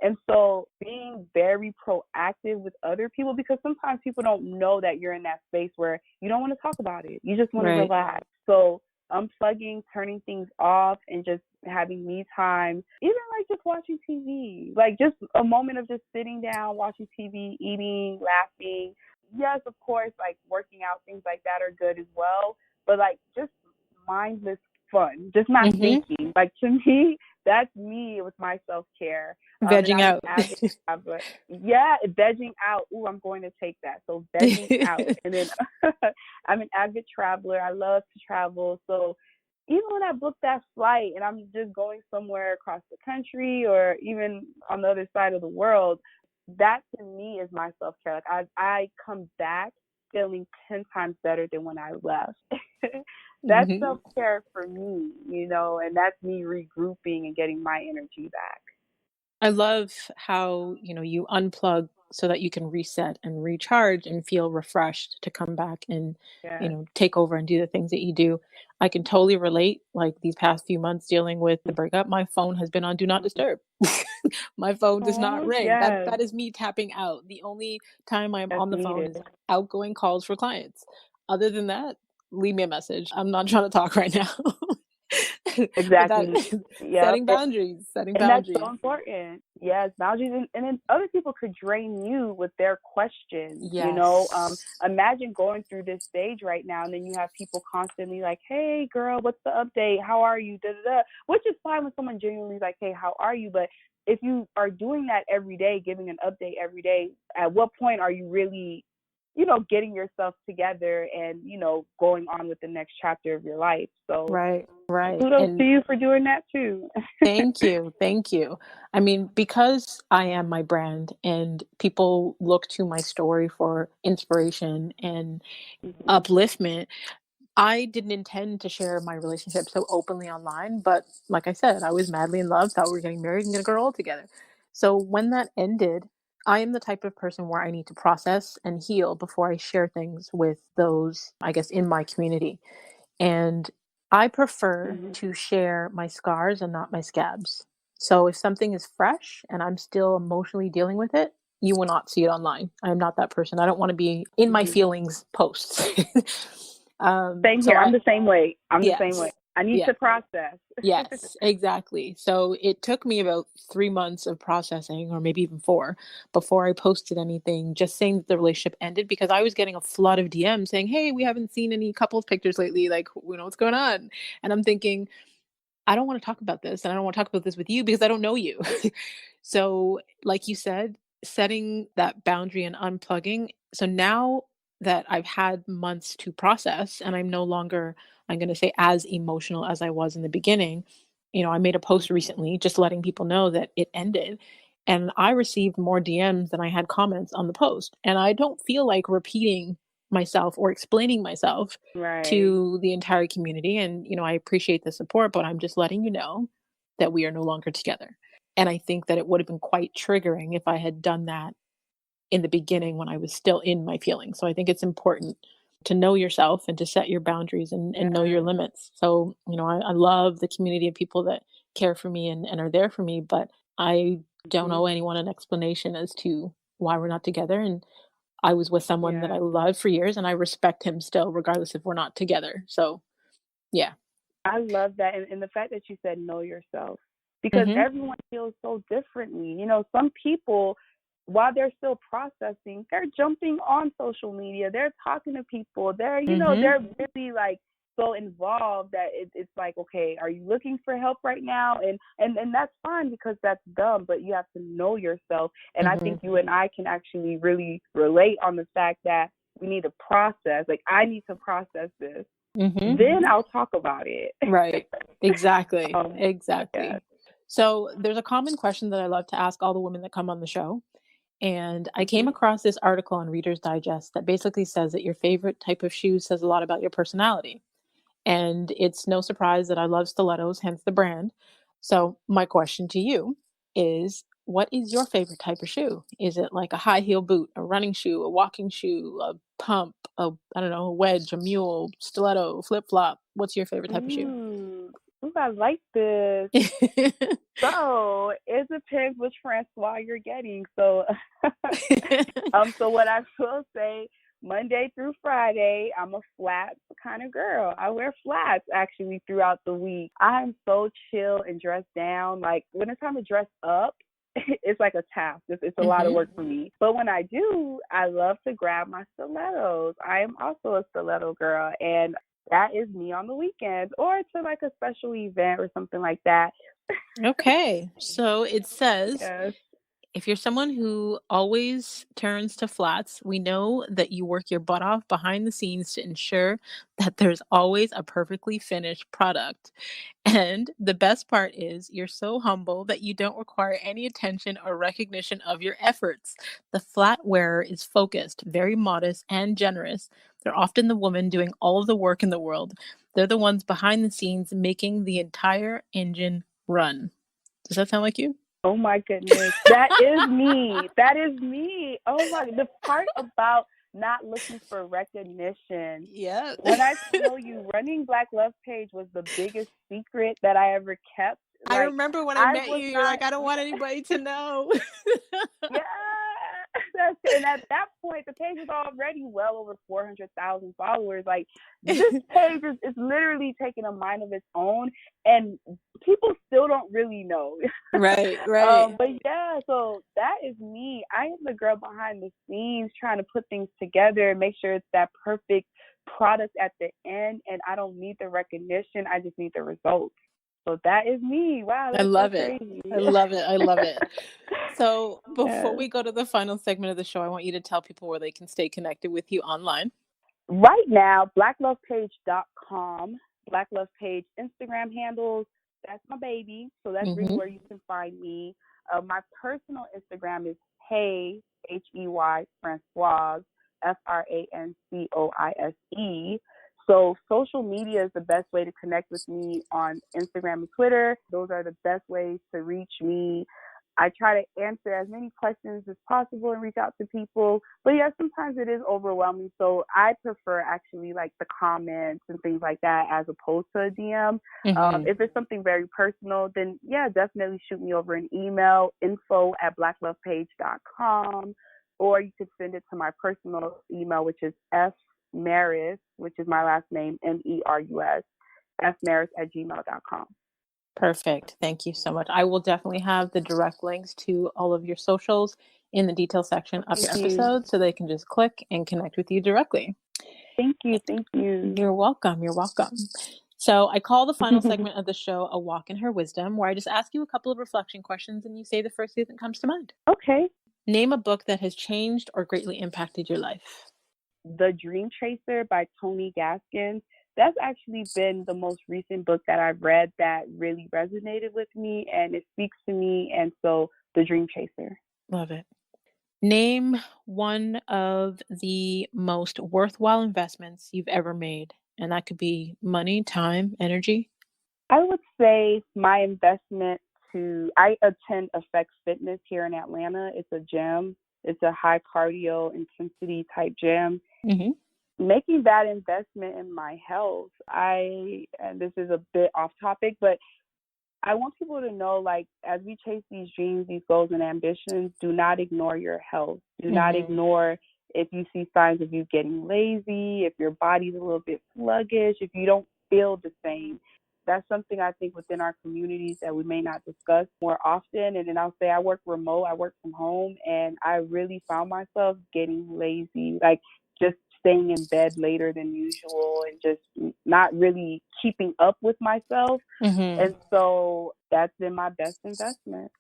S2: And so being very proactive with other people, because sometimes people don't know that you're in that space where you don't want to talk about it. You just want to relax. So unplugging, turning things off, and just having me time, even like just watching TV, like just a moment of just sitting down, watching TV, eating, laughing. Yes, of course, like working out, things like that are good as well. But like just mindless fun, just not thinking. Like to me, that's me with my self-care.
S1: Vegging out.
S2: Yeah, vegging out. Ooh, I'm going to take that. So vegging out. And then I'm an avid traveler. I love to travel. So even when I book that flight and I'm just going somewhere across the country or even on the other side of the world, that to me is my self-care. Like I come back feeling 10 times better than when I left. That's self-care for me, and that's me regrouping and getting my energy back.
S1: I love how, you unplug so that you can reset and recharge and feel refreshed to come back and, take over and do the things that you do. I can totally relate. Like these past few months dealing with the breakup, my phone has been on Do Not Disturb. My phone does not ring. That is me tapping out. The only time I'm on the phone is outgoing calls for clients. Other than that, leave me a message. I'm not trying to talk right now.
S2: Exactly.
S1: Setting boundaries.
S2: That's so important. Yes, boundaries. And then other people could drain you with their questions. Imagine going through this stage right now, and then you have people constantly like, hey, girl, what's the update? How are you? Da, da, da. Which is fine when someone genuinely is like, hey, how are you? But if you are doing that every day, giving an update every day, at what point are you really getting yourself together and, going on with the next chapter of your life? So
S1: right.
S2: Kudos to you for doing that too.
S1: Thank you. I mean, because I am my brand and people look to my story for inspiration and upliftment, I didn't intend to share my relationship so openly online, but like I said, I was madly in love, thought we were getting married and gonna grow old together. So when that ended, I am the type of person where I need to process and heal before I share things with those, I guess, in my community. And I prefer
S2: Mhm.
S1: to share my scars and not my scabs. So if something is fresh and I'm still emotionally dealing with it, you will not see it online. I'm not that person. I don't want to be in my
S2: Mhm.
S1: feelings posts.
S2: Same
S1: So
S2: here. I'm the same way. I'm the same way.
S1: yes,
S2: I need
S1: yeah,
S2: to process.
S1: yes, exactly. So it took me about 3 months of processing, or maybe even four, before I posted anything, just saying that the relationship ended because I was getting a flood of DMs saying, "Hey, we haven't seen any couples pictures lately. Like, what's going on?" And I'm thinking, I don't want to talk about this, and I don't want to talk about this with you because I don't know you. So, like you said, setting that boundary and unplugging. So now that I've had months to process and I'm no longer, I'm going to say, as emotional as I was in the beginning, I made a post
S2: Mhm.
S1: recently just letting people know that it ended. And I received more DMs than I had comments on the post. And I don't feel like repeating myself or explaining myself
S2: Right.
S1: to the entire community. And, I appreciate the support, but I'm just letting you know that we are no longer together. And I think that it would have been quite triggering if I had done that in the beginning when I was still in my feelings. So I think it's important to know yourself and to set your boundaries and know your
S2: Yeah.
S1: limits. So, I love the community of people that care for me and are there for me, but I don't
S2: Mhm.
S1: owe anyone an explanation as to why we're not together. And I was with someone that
S2: Yeah.
S1: I loved for years and I respect him still, regardless if we're not together. So, yeah.
S2: I love that, and the fact that you said know yourself, because
S1: Hmm.
S2: everyone feels so differently. Some people, while they're still processing, they're jumping on social media, they're talking to people,
S1: Hmm.
S2: they're really like so involved that it's like, okay, are you looking for help right now? And that's fine because that's dumb, but you have to know yourself. And I
S1: Hmm.
S2: think you and I can actually really relate on the fact that we need to process. Like I need to process this,
S1: Hmm.
S2: then I'll talk about it.
S1: Right. Exactly.
S2: Yeah.
S1: Exactly. So there's a common question that I love to ask all the women that come on the show. And I came
S2: Mhm.
S1: across this article on Reader's Digest that basically says that your favorite type of shoe says a lot about your personality. And it's no surprise that I love stilettos, hence the brand. So, my question to you is, what is your favorite type of shoe? Is it like a high heel boot, a running shoe, a walking shoe, a pump, I don't know, a wedge, a mule, stiletto, flip flop? What's your favorite type of shoe?
S2: Ooh. Ooh, I like this. So it depends which Francois you're getting. So so what I will say, Monday through Friday, I'm a flat kind of girl. I wear flats actually throughout the week. I'm so chill and dressed down. Like when it's time to dress up, it's like a task. It's a lot of
S1: Hmm.
S2: work for me. But when I do, I love to grab my stilettos. I am also a stiletto girl, and that is me on the weekends or to like a special event or something like that.
S1: Okay. So it says,
S2: Yes.
S1: if you're someone who always turns to flats, we know that you work your butt off behind the scenes to ensure that there's always a perfectly finished product. And the best part is you're so humble that you don't require any attention or recognition of your efforts. The flat wearer is focused, very modest, and generous. They're often the woman doing all of the work in the world. They're the ones behind the scenes making the entire engine run. Does that sound like you?
S2: Oh my goodness. That is me. That is me. Oh my, the part about not looking for recognition.
S1: Yeah.
S2: When I tell you running Black Love Page was the biggest secret that I ever kept,
S1: I
S2: like
S1: remember when I
S2: I
S1: met
S2: was
S1: you, you're
S2: not.
S1: like, "I don't want anybody to know."
S2: Yeah, that's it. And at that point, the page was already well over 400,000 followers. Like this page is literally taking a mind of its own, and people still don't really know.
S1: Right, right.
S2: But yeah, so that is me. I am the girl behind the scenes trying to put things together and make sure it's that perfect product at the end. And I don't need the recognition. I just need the results. So that is me. Wow,
S1: I
S2: that's so
S1: love it.
S2: crazy.
S1: I love it, I love it. So, before
S2: Yes.
S1: we go to the final segment of the show, I want you to tell people where they can stay connected with you online.
S2: Right now, blacklovepage.com, Black Love Page Instagram handles, that's my baby. So that's really
S1: Mhm.
S2: where you can find me. My personal Instagram is Hey, Hey, Francoise, Francoise. So social media is the best way to connect with me on Instagram and Twitter. Those are the best ways to reach me. I try to answer as many questions as possible and reach out to people. But yeah, sometimes it is overwhelming. So I prefer actually like the comments and things like that as opposed to a DM. If it's something very personal, then yeah, definitely shoot me over an email, info@blacklovepage.com, or you could send it to my personal email, which is Merus, which is my last name, Merus, fmerus@gmail.com.
S1: Perfect. Thank you so much. I will definitely have the direct links to all of your socials in the detail section of your episode so they can just click and connect with you directly.
S2: Thank you. Thank you.
S1: You're welcome. You're welcome. So I call the final segment of the show A Walk in Her Wisdom, where I just ask you a couple of reflection questions and you say the first thing that comes to mind.
S2: Okay.
S1: Name a book that has changed or greatly impacted your life.
S2: The Dream Chaser by Tony Gaskins. That's actually been the most recent book that I've read that really resonated with me and it speaks to me. And so The Dream Chaser.
S1: Love it. Name one of the most worthwhile investments you've ever made. And that could be money, time, energy.
S2: I would say my investment I attend Effects Fitness here in Atlanta. It's a gym. It's a high cardio intensity type gym.
S1: Mm-hmm.
S2: Making that investment in my health, and this is a bit off topic, but I want people to know, like, as we chase these dreams, these goals and ambitions, do not ignore your health. Do not ignore if you see signs of you getting lazy, if your body's a little bit sluggish, if you don't feel the same. That's something I think within our communities that we may not discuss more often. And then I'll say I work remote, I work from home, and I really found myself getting lazy, like just staying in bed later than usual and just not really keeping up with myself. And so that's been my best investment.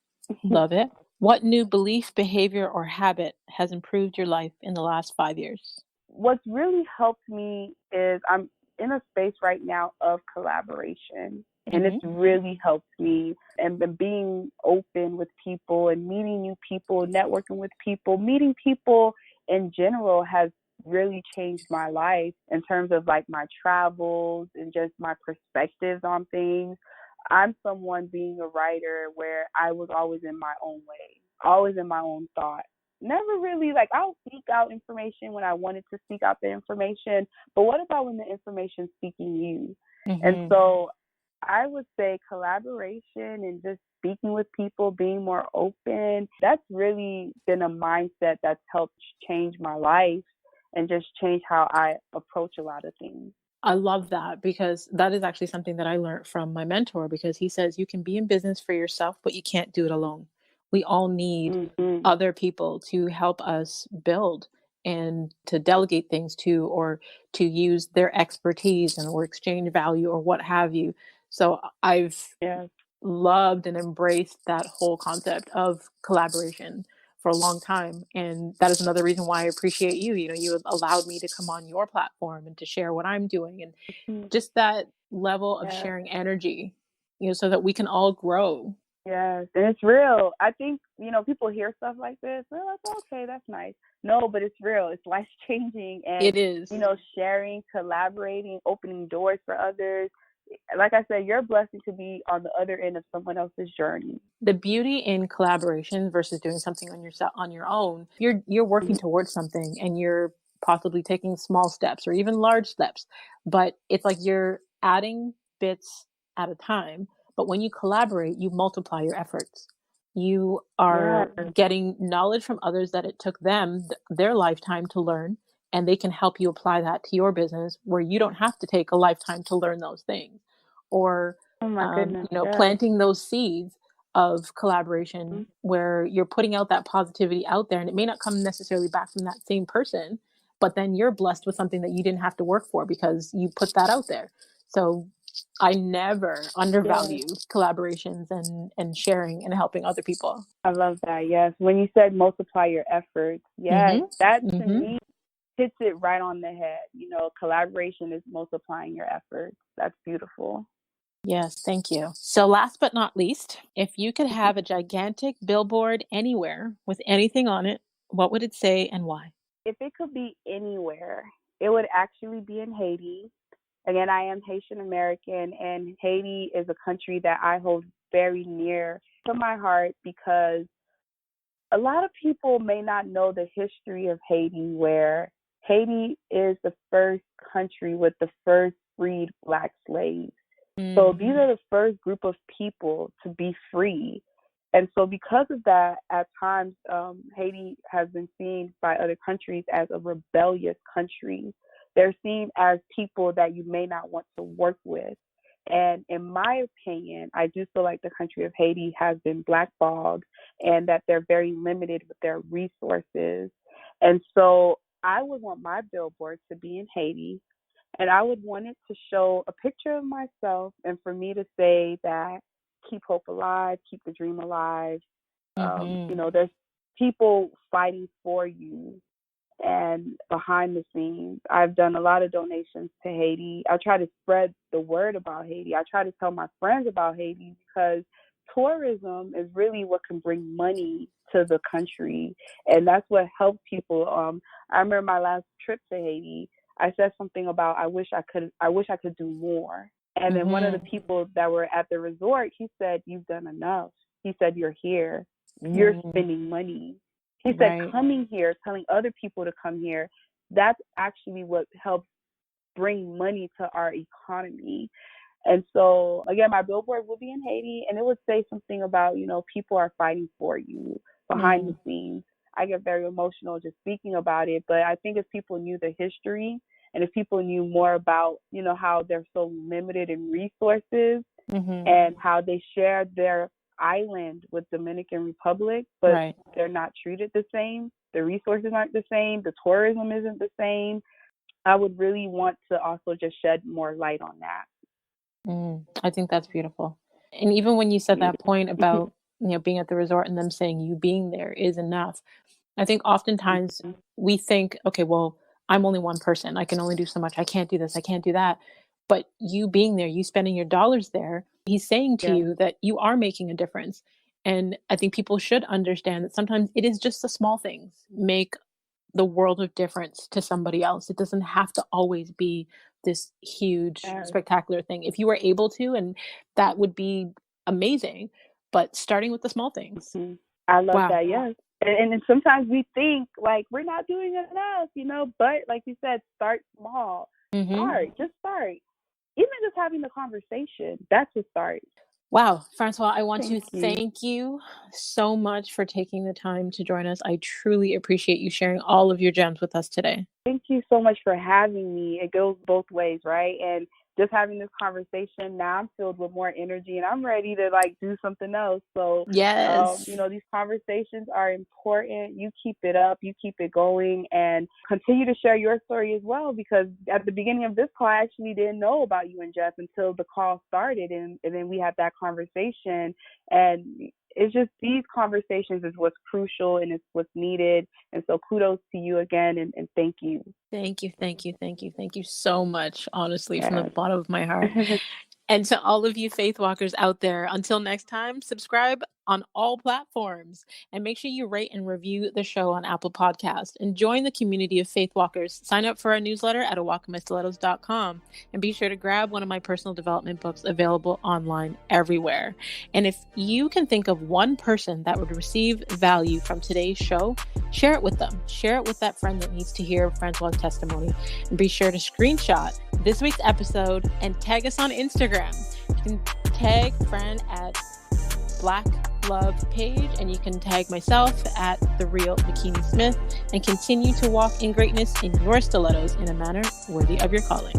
S1: Love it. What new belief, behavior, or habit has improved your life in the last 5 years?
S2: What's really helped me is I'm in a space right now of collaboration. And it's really helped me. And being open with people and meeting new people, networking with people, meeting people in general has really changed my life in terms of like my travels and just my perspectives on things. I'm someone being a writer where I was always in my own way, always in my own thought. Never really like I'll seek out information when I wanted to seek out the information, but what about when the information's seeking you? And so I would say collaboration and just speaking with people, being more open, that's really been a mindset that's helped change my life and just change how I approach a lot of things.
S1: I love that because that is actually something that I learned from my mentor because he says you can be in business for yourself, but you can't do it alone. We all need other people to help us build and to delegate things to or to use their expertise and or exchange value or what have you. So I've loved and embraced that whole concept of collaboration for a long time. And that is another reason why I appreciate you. You know, you have allowed me to come on your platform and to share what I'm doing and just that level of sharing energy, you know, so that we can all grow.
S2: Yes, and it's real. I think, people hear stuff like this. They're like, okay, that's nice. No, but it's real. It's life-changing. And,
S1: it is.
S2: Sharing, collaborating, opening doors for others. Like I said, you're a blessing to be on the other end of someone else's journey.
S1: The beauty in collaboration versus doing something on your own, you're working towards something and you're possibly taking small steps or even large steps, but it's like you're adding bits at a time. But when you collaborate, you multiply your efforts. You are getting knowledge from others that it took them their lifetime to learn, and they can help you apply that to your business where you don't have to take a lifetime to learn those things. Or planting those seeds of collaboration where you're putting out that positivity out there, and it may not come necessarily back from that same person, but then you're blessed with something that you didn't have to work for because you put that out there. So I never undervalue collaborations and sharing and helping other people.
S2: I love that. Yes. When you said multiply your efforts, that to me hits it right on the head. Collaboration is multiplying your efforts. That's beautiful.
S1: Yes, thank you. So last but not least, if you could have a gigantic billboard anywhere with anything on it, what would it say and why?
S2: If it could be anywhere, it would actually be in Haiti. Again, I am Haitian American, and Haiti is a country that I hold very near to my heart because a lot of people may not know the history of Haiti, where Haiti is the first country with the first freed Black slaves. So these are the first group of people to be free. And so because of that, at times, Haiti has been seen by other countries as a rebellious country. They're seen as people that you may not want to work with. And in my opinion, I do feel like the country of Haiti has been blackballed and that they're very limited with their resources. And so I would want my billboard to be in Haiti, and I would want it to show a picture of myself and for me to say that keep hope alive, keep the dream alive. There's people fighting for you. And behind the scenes, I've done a lot of donations to Haiti. I try to spread the word about Haiti. I try to tell my friends about Haiti because tourism is really what can bring money to the country, and that's what helps people. I remember my last trip to Haiti. I said something about I wish I could do more. And then one of the people that were at the resort, he said, "You've done enough." He said, "You're here. You're spending money." He said, coming here, telling other people to come here, that's actually what helps bring money to our economy. And so, again, my billboard will be in Haiti, and it would say something about, people are fighting for you behind the scenes. I get very emotional just speaking about it, but I think if people knew the history and if people knew more about, how they're so limited in resources and how they share their island with Dominican Republic, but they're not treated the same. The resources aren't the same. The tourism isn't the same. I would really want to also just shed more light on that.
S1: I think that's beautiful. And even when you said that point about, being at the resort and them saying you being there is enough, I think oftentimes we think, okay, well, I'm only one person. I can only do so much. I can't do this. I can't do that. But you being there, you spending your dollars there, he's saying to you that you are making a difference. And I think people should understand that sometimes it is just the small things make the world of difference to somebody else. It doesn't have to always be this huge, spectacular thing. If you were able to, and that would be amazing, but starting with the small things.
S2: I love that, yes. And sometimes we think like we're not doing enough, but like you said, start small. Just start. Even just having the conversation, that's a start.
S1: Wow, Francoise, I want to thank you so much for taking the time to join us. I truly appreciate you sharing all of your gems with us today.
S2: Thank you so much for having me. It goes both ways, right? And just having this conversation, now I'm filled with more energy and I'm ready to do something else. So,
S1: yes,
S2: these conversations are important. You keep it up, you keep it going, and continue to share your story as well, because at the beginning of this call, I actually didn't know about you and Jeff until the call started. And then we had that conversation, and it's just these conversations is what's crucial and it's what's needed. And so kudos to you again, and thank you.
S1: Thank you so much, honestly, from the bottom of my heart. And to all of you faith walkers out there, until next time, subscribe on all platforms and make sure you rate and review the show on Apple Podcasts and join the community of faith walkers. Sign up for our newsletter at awalkinmystilettos.com and be sure to grab one of my personal development books available online everywhere. And if you can think of one person that would receive value from today's show, share it with them. Share it with that friend that needs to hear Francoise's testimony. And be sure to screenshot this week's episode and tag us on Instagram. You can tag friend at Black Love Page, and you can tag myself at The Real Bikini Smith, and continue to walk in greatness in your stilettos in a manner worthy of your calling.